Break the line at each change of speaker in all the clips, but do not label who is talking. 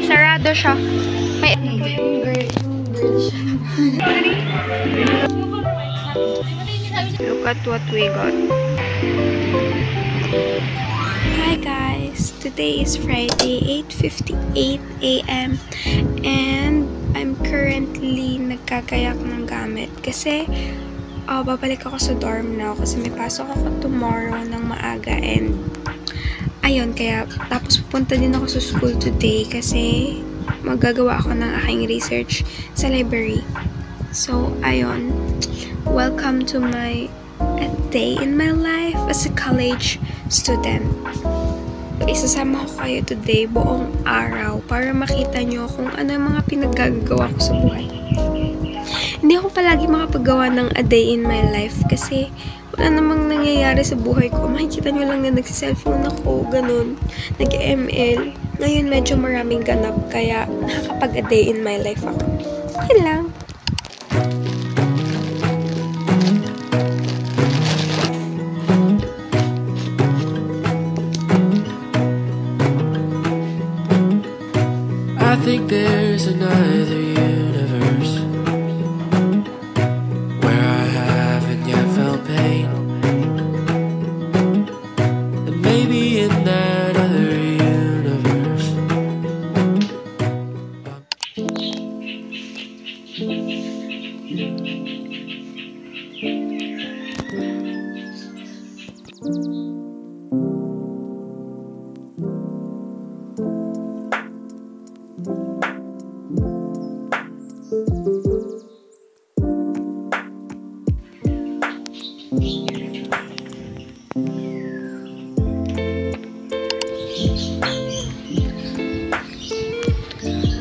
Sarado siya. May... Look at what we got. Hi guys! Today is Friday, 8:58 AM and I'm currently nagkakayak ng gamit kasi babalik ako sa dorm now kasi may pasok ako tomorrow ng maaga and ayun, kaya tapos pupunta din ako sa school today kasi magagawa ako ng aking research sa library. So, ayun. Welcome to my day in my life as a college student. Isasama ko kayo today buong araw para makita nyo kung ano yung mga pinaggagawa ko sa buhay. Hindi ako palagi makapagawa ng a day in my life kasi wala namang nangyayari sa buhay ko. Makikita nyo lang na nagsiselfone ako, ganun, nag-ML. Ngayon medyo maraming ganap kaya nakakapag a day in my life ako. Yun lang.
I think there's another universe where I haven't yet felt pain, and maybe in that other universe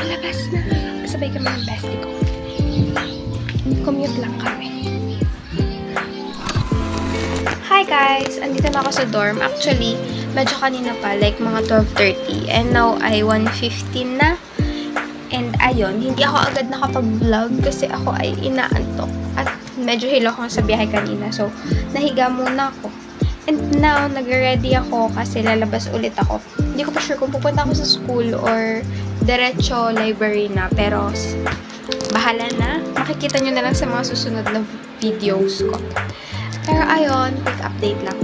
Labas na. Kasabay kami ng bestie ko. Commute lang kami. Hi guys! Andito na ako sa dorm. Actually, medyo kanina pa, like mga 12:30. And now ay 1:15 na. And ayun, hindi ako agad nakapag-vlog kasi ako ay inaantok. At medyo hilo ako sa biyahe kanina. So, nahiga muna ako. And now, nag-ready ako kasi lalabas ulit ako. Hindi ko pa sure kung pupunta ako sa school or diretso library na. Pero, bahala na. Makikita nyo na lang sa mga susunod na videos ko. Pero ayun, quick update lang.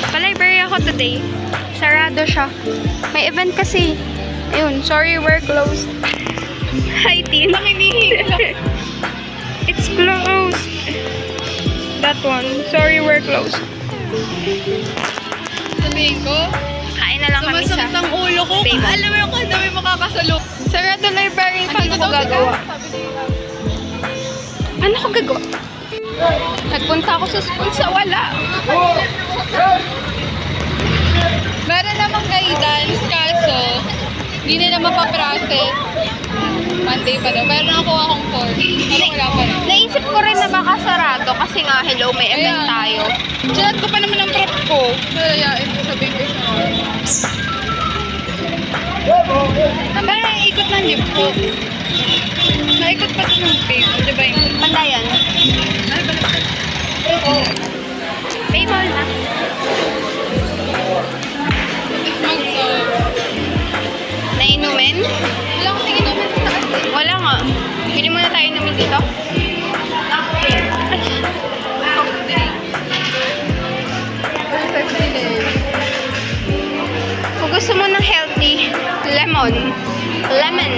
Pa-library ako today. Sarado siya. May event kasi. Ayun, sorry we're closed. Hi, Tin. It's closed. That one. Sorry we're closed.
Sabihin ko,
Kain na lang kami sa
sumasakit ang ulo ko.
table.
Alam mo yung kung dami makakasalo.
Sarado library. Paano ko gagawa? Ano ko gagawa? Nagpunta ako sa school sa wala.
Meron namang guidance, kaso hindi na mapaprocess. Monday pa daw. Pero nakakuha akong 4. Ano wala pa rin.
Naisip ko rin na baka sarado kasi nga, hello, may event tayo.
Chinat ko pa naman ang prep ko. Kaya, sabihin ko siya. Pero naikot ng lip ko. Naikot pa ito ng page. Diba yun?
Pandayan.
Ay, balik.
Payball na. Nainumin?
Wala akong tingin naman sa taas.
Wala nga. Pili muna tayo inumin dito. Kung gusto mo ng healthy, lemon. Lemon.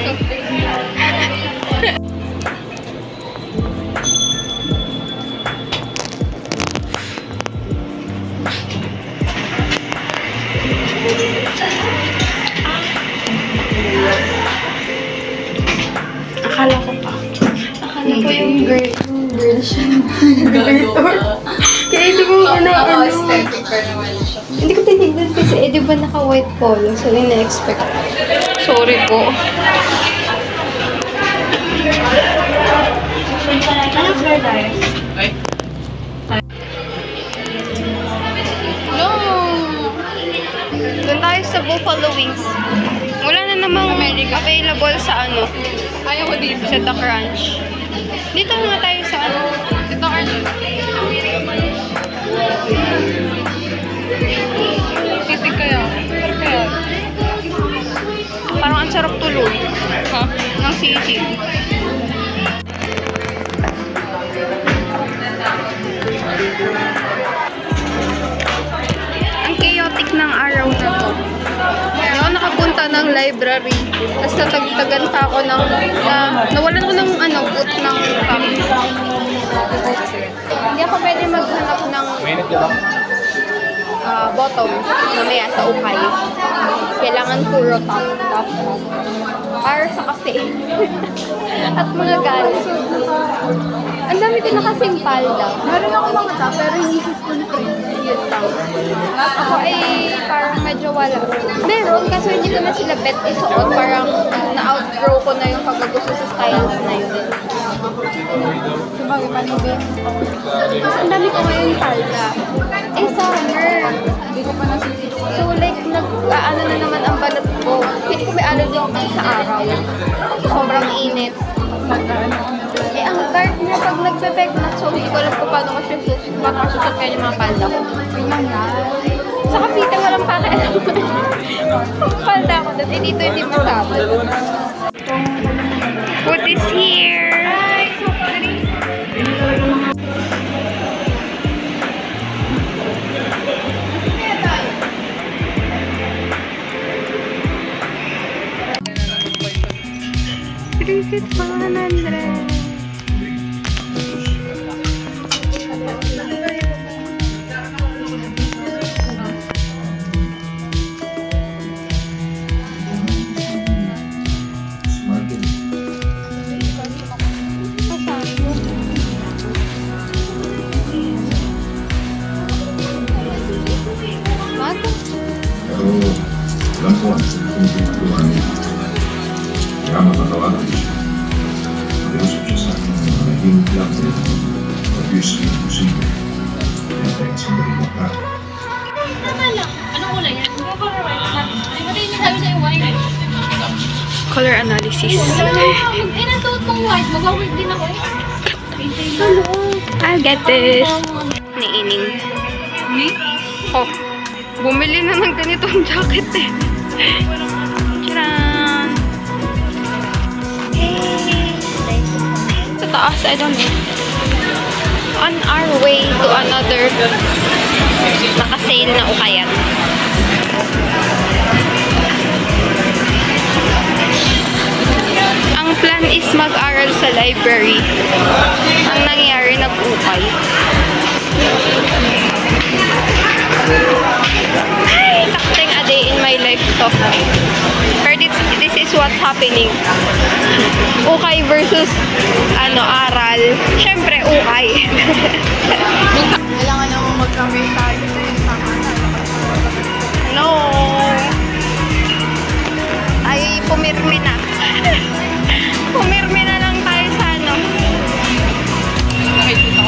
Akala ko pa. Akala ko yung girl siya. Kaya hindi mo ano.
Aesthetic pa naman siya.
Hindi ko tinignan kasi, di ba naka-white polo? So, ina-expect. Sorry po. Anong floor tayo? No! Doon tayo sa Buffalo Wings. Wala na namang available sa ano.
Ayaw ko dito.
Sa The Crunch. Dito na tayo sa ano.
Ito or sisig kaya. Pero kaya.
Parang ang sarap tuloy.
Ha?
Ng sisig. Ang chaotic ng araw na to. Hindi ako nakapunta ng library. Tapos natagtagan pa ako ng, nawalan ko ng boot ng copy. Hindi ako pwede maghanap ng bottom mamaya sa ukay. Kailangan puro top. Para sa kafe. At mga galas. Ang dami ko nakasimpal daw.
Meron ako mga top, pero hindi ko full print.
Yun lang. Ako ay parang medyo wala. Meron, kaso hindi ko na sila bet isuot. Parang na-outgrow ko na yung pagkagusto sa styles na yun.
Sabagay, panibin.
Mas ang dami ko ngayon palda. Eh, summer.
Hindi ko pa nasisito.
So, like, ano na naman ang balat ko. Hindi ko may allergy ako sa araw. Sobrang init. Eh, ang dark na pag nagbe-beg na. So, hindi ko alam kung paano ko susot kaya yung mga palda ko.
Tingnan na.
Sa kapita, walang pakialam. Ang palda ko doon. Eh, dito hindi matabot. What is here?
Ay, so funny.
It's 100.
Alam ko ang hindi tuwan niya. Kaya matatawagan niya. Nag-usap siya sa akin na naging lang din. Obviously, imposible. Kaya tayo sandali mo ka.
Anong kulay yan? Ay, hindi niya sabi sa'yo white.
Color analysis.
Eh, natuot kong white. Mag-white din ako eh.
I'll get this. Ni Ining. Oh, bumili na ng ganitong jacket eh. Tcharan! Sa taas, I don't know. On our way to another naka-sale na ukayan. Ang plan is mag-aral sa library. Ang nangyari, nag-ukay. Ay, takting a day in my life to. Pero this is what's happening. Ukay versus aral. Siyempre, ukay.
Kailangan naman mag-camera tayo sa isang
No. Ay, pumirmi na. Pumirmi na lang tayo sa ano.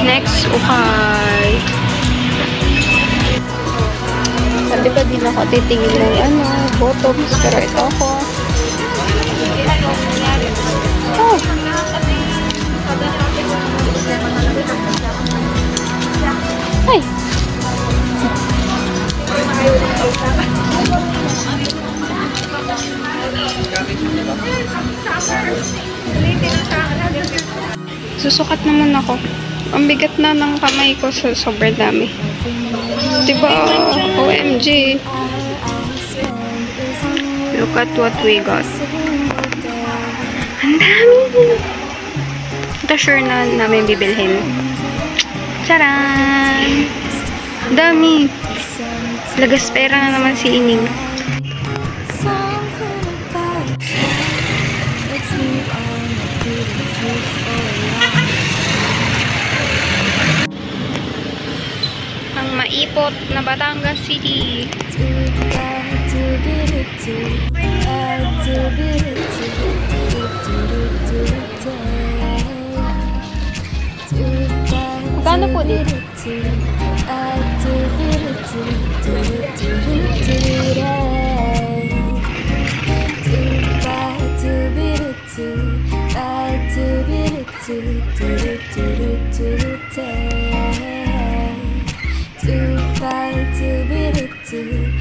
Next, ukay. Sabi ko din ako titingin ng bottoms, pero ito ako. Oh! Ay! Susukat naman ako. Ang bigat na ng kamay ko sa sobrang dami. Diba? OMG. Look at what we got. Ang dami. Ito sure na namin bibilhin. Charan! Dami. Lagas pera na naman si Ining. Ang ipot na Batangas City. Magkano po dito?
To